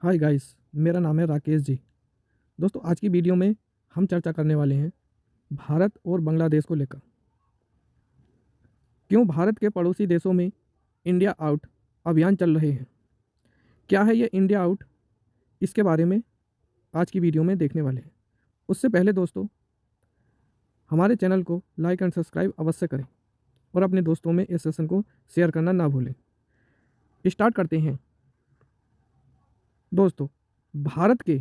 Hi guys, मेरा नाम है राकेश जी। दोस्तों, आज की वीडियो में हम चर्चा करने वाले हैं भारत और बांग्लादेश को लेकर। क्यों भारत के पड़ोसी देशों में इंडिया आउट अभियान चल रहे हैं। क्या है ये इंडिया आउट, इसके बारे में आज की वीडियो में देखने वाले हैं। उससे पहले दोस्तों, हमारे चैनल को लाइक एंड सब्सक्राइब अवश्य करें और अपने दोस्तों में इस सेशन को शेयर करना ना भूलें। स्टार्ट करते हैं। दोस्तों, भारत के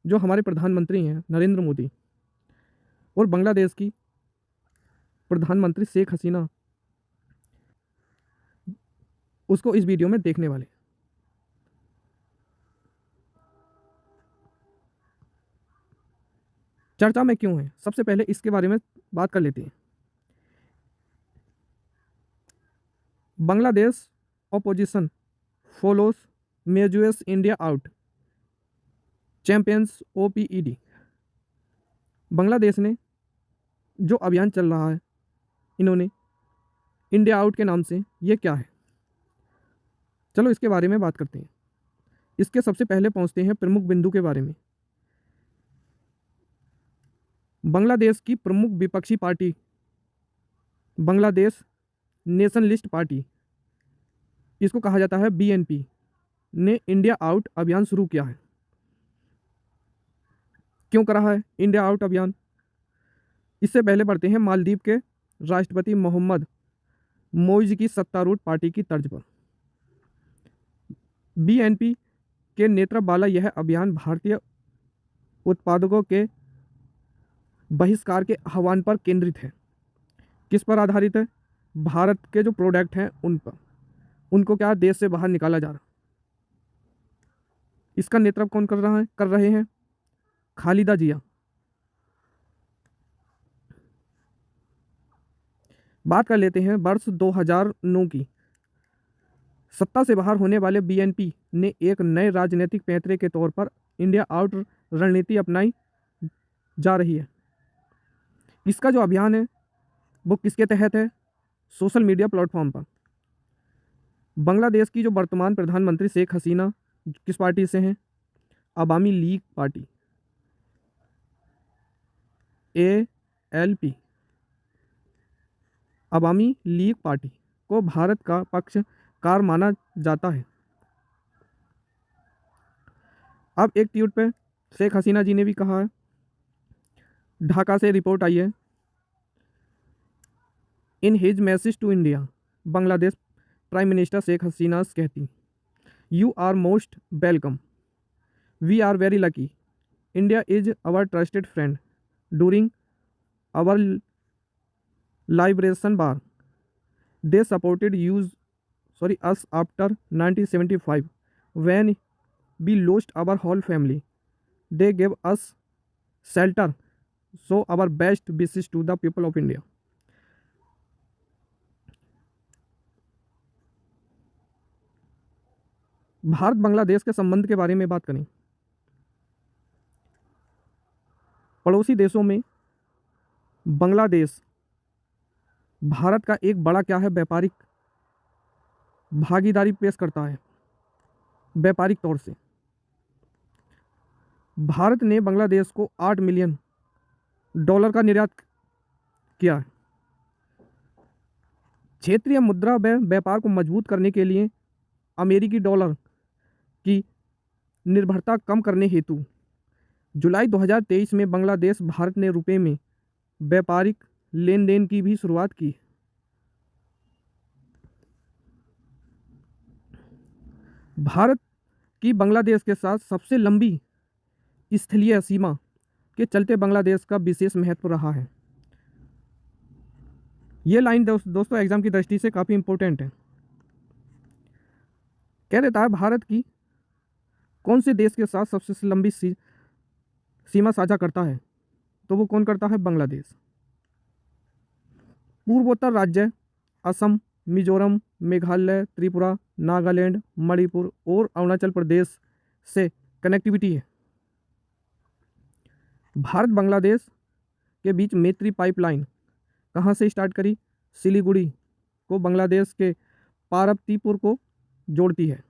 जो हमारे प्रधानमंत्री हैं नरेंद्र मोदी और बांग्लादेश की प्रधानमंत्री शेख हसीना, उसको इस वीडियो में देखने वाले। चर्चा में क्यों है, सबसे पहले इसके बारे में बात कर लेते हैं। Bangladesh opposition follows measures India out champions oped. Bangladesh ने जो अभियान चल रहा है, इन्होंने इंडिया आउट के नाम से, ये क्या है, चलो इसके बारे में बात करते हैं। इसके सबसे पहले पहुंचते हैं प्रमुख बिंदु के बारे में। बांग्लादेश की प्रमुख विपक्षी पार्टी बांग्लादेश नेशनलिस्ट पार्टी, इसको कहा जाता है बीएनपी, ने इंडिया आउट अभियान शुरू किया है। क्यों करा है इंडिया आउट अभियान, इससे पहले बढ़ते हैं मालदीव के राष्ट्रपति मोहम्मद मोइज की सत्तारूढ़ पार्टी की तर्ज पर। बीएनपी के नेतृत्व वाला यह अभियान भारतीय उत्पादकों के बहिष्कार के आह्वान पर केंद्रित है। किस पर आधारित है? भारत के जो प्रोडक्ट हैं उन पर, उनको क्या देश से बाहर निकाला जा रहा। इसका नेतृत्व कौन कर रहे हैं? खालिदा जिया। बात कर लेते हैं वर्ष 2009 की। सत्ता से बाहर होने वाले बीएनपी ने एक नए राजनीतिक पैंतरे के तौर पर इंडिया आउट रणनीति अपनाई जा रही है। इसका जो अभियान है वो किसके तहत है? सोशल मीडिया प्लेटफॉर्म पर। बांग्लादेश की जो वर्तमान प्रधानमंत्री शेख हसीना किस पार्टी से हैं? अवामी लीग पार्टी, ALP, अवामी लीग पार्टी को भारत का पक्षकार माना जाता है। अब एक ट्वीट पे शेख हसीना जी ने भी कहा है, ढाका से रिपोर्ट आई है, in his message to India, Bangladesh prime minister Sheikh Hasina कहती, you are most welcome, we are very lucky, India is our trusted friend during our liberation war, they supported us after 1975 when we lost our whole family, they gave us shelter, so our best wishes to the people of India। Bharat Bangladesh के संबंध के बारे में बात करें। पड़ोसी देशों में बांग्लादेश भारत का एक बड़ा क्या है, व्यापारिक भागीदारी पेश करता है। व्यापारिक तौर से भारत ने बांग्लादेश को $8 मिलियन का निर्यात किया है। क्षेत्रीय मुद्रा व्यापार को मजबूत करने के लिए अमेरिकी डॉलर की निर्भरता कम करने हेतु जुलाई 2023 में बांग्लादेश भारत ने रुपए में व्यापारिक लेन देन की भी शुरुआत की। भारत की बांग्लादेश के साथ सबसे लंबी स्थलीय सीमा के चलते बांग्लादेश का विशेष महत्व रहा है। ये लाइन दोस्तों एग्जाम की दृष्टि से काफ़ी इंपॉर्टेंट है। कह देता है भारत की कौन से देश के साथ सबसे लंबी सीमा साझा करता है, तो वो कौन करता है? बांग्लादेश। पूर्वोत्तर राज्य असम, मिजोरम, मेघालय, त्रिपुरा, नागालैंड, मणिपुर और अरुणाचल प्रदेश से कनेक्टिविटी है। भारत बांग्लादेश के बीच मैत्री पाइपलाइन कहाँ से स्टार्ट करी? सिलीगुड़ी को बांग्लादेश के पारबतीपुर को जोड़ती है।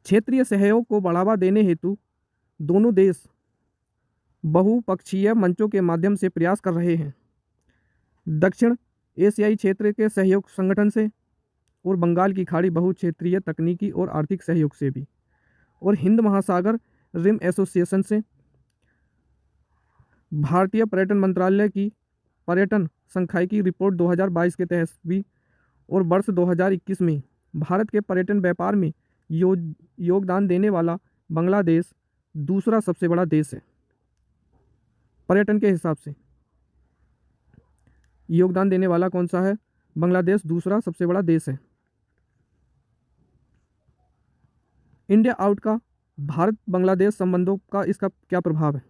क्षेत्रीय सहयोग को बढ़ावा देने हेतु दोनों देश बहुपक्षीय मंचों के माध्यम से प्रयास कर रहे हैं। दक्षिण एशियाई क्षेत्र के सहयोग संगठन से और बंगाल की खाड़ी बहुक्षेत्रीय तकनीकी और आर्थिक सहयोग से भी, और हिंद महासागर रिम एसोसिएशन से। भारतीय पर्यटन मंत्रालय की पर्यटन सांख्यिकी रिपोर्ट 2022 के तहत भी और वर्ष 2021 में भारत के पर्यटन व्यापार में योगदान देने वाला बांग्लादेश दूसरा सबसे बड़ा देश है। पर्यटन के हिसाब से योगदान देने वाला कौन सा है? बांग्लादेश दूसरा सबसे बड़ा देश है। इंडिया आउट का भारत बांग्लादेश संबंधों का इसका क्या प्रभाव है?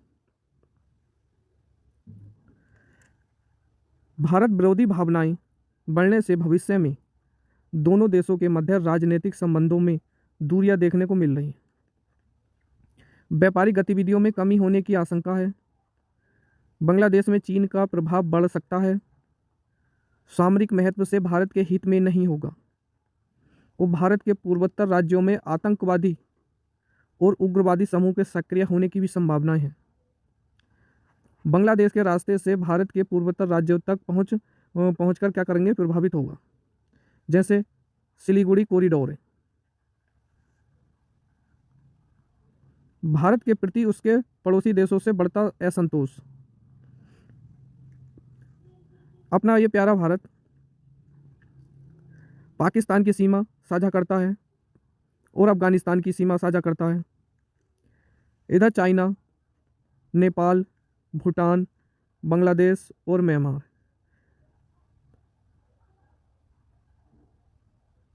भारत विरोधी भावनाएं बढ़ने से भविष्य में दोनों देशों के मध्य राजनीतिक संबंधों में दूरियां देखने को मिल रही हैं। व्यापारिक गतिविधियों में कमी होने की आशंका है। बांग्लादेश में चीन का प्रभाव बढ़ सकता है। सामरिक महत्व से भारत के हित में नहीं होगा। वो भारत के पूर्वोत्तर राज्यों में आतंकवादी और उग्रवादी समूह के सक्रिय होने की भी संभावना है। बांग्लादेश के रास्ते से भारत के पूर्वोत्तर राज्यों तक पहुंचकर क्या करेंगे? प्रभावित होगा। जैसे सिलीगुड़ी कॉरिडोर है। भारत के प्रति उसके पड़ोसी देशों से बढ़ता असंतोष। अपना ये प्यारा भारत पाकिस्तान की सीमा साझा करता है और अफगानिस्तान की सीमा साझा करता है। इधर चाइना, नेपाल, भूटान, बांग्लादेश और म्यांमार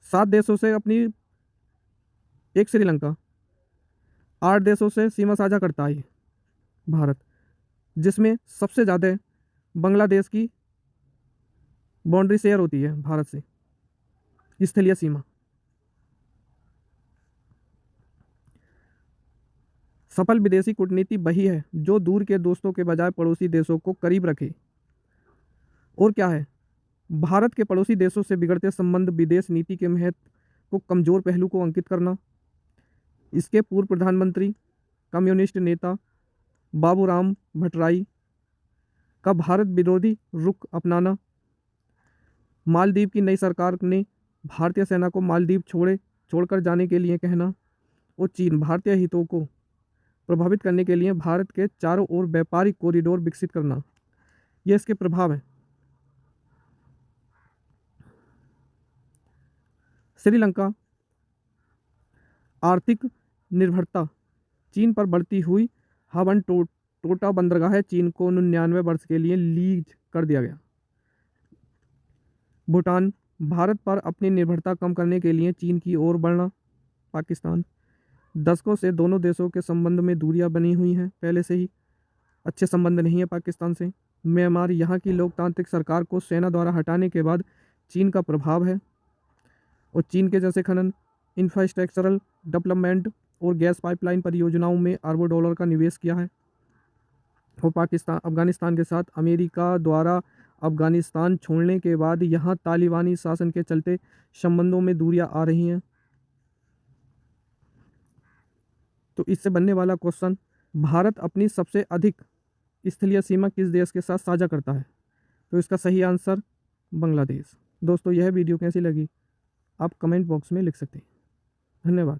7 देशों से अपनी, एक श्रीलंका, 8 देशों से सीमा साझा करता है भारत, जिसमें सबसे ज़्यादा बांग्लादेश की बाउंड्री शेयर होती है भारत से, स्थलीय सीमा। सफल विदेशी कूटनीति वही है जो दूर के दोस्तों के बजाय पड़ोसी देशों को करीब रखे। और क्या है? भारत के पड़ोसी देशों से बिगड़ते संबंध विदेश नीति के महत्व को कमजोर पहलू को अंकित करना। इसके पूर्व प्रधानमंत्री कम्युनिस्ट नेता बाबूराम भट्टराई का भारत विरोधी रुख अपनाना। मालदीव की नई सरकार ने भारतीय सेना को मालदीव छोड़कर जाने के लिए कहना। और चीन भारतीय हितों को प्रभावित करने के लिए भारत के चारों ओर व्यापारिक कॉरिडोर विकसित करना। ये इसके प्रभाव हैं। श्रीलंका आर्थिक निर्भरता। चीन पर बढ़ती हुई हवन टोटा बंदरगाह चीन को 99 वर्ष के लिए लीज कर दिया गया। भूटान भारत पर अपनी निर्भरता कम करने के लिए चीन की ओर बढ़ना। पाकिस्तान दशकों से दोनों देशों के संबंध में दूरियां बनी हुई हैं, पहले से ही अच्छे संबंध नहीं है पाकिस्तान से। म्यांमार यहाँ की लोकतांत्रिक सरकार को सेना द्वारा हटाने के बाद चीन का प्रभाव है और चीन के जैसे खनन, इंफ्रास्ट्रक्चरल डेवलपमेंट और गैस पाइपलाइन परियोजनाओं में अरबों डॉलर का निवेश किया है। और अफगानिस्तान के साथ अमेरिका द्वारा अफगानिस्तान छोड़ने के बाद यहाँ तालिबानी शासन के चलते संबंधों में दूरियां आ रही हैं। तो इससे बनने वाला क्वेश्चन, भारत अपनी सबसे अधिक स्थलीय सीमा किस देश के साथ साझा करता है? तो इसका सही आंसर बांग्लादेश। दोस्तों, यह वीडियो कैसी लगी आप कमेंट बॉक्स में लिख सकते हैं। धन्यवाद।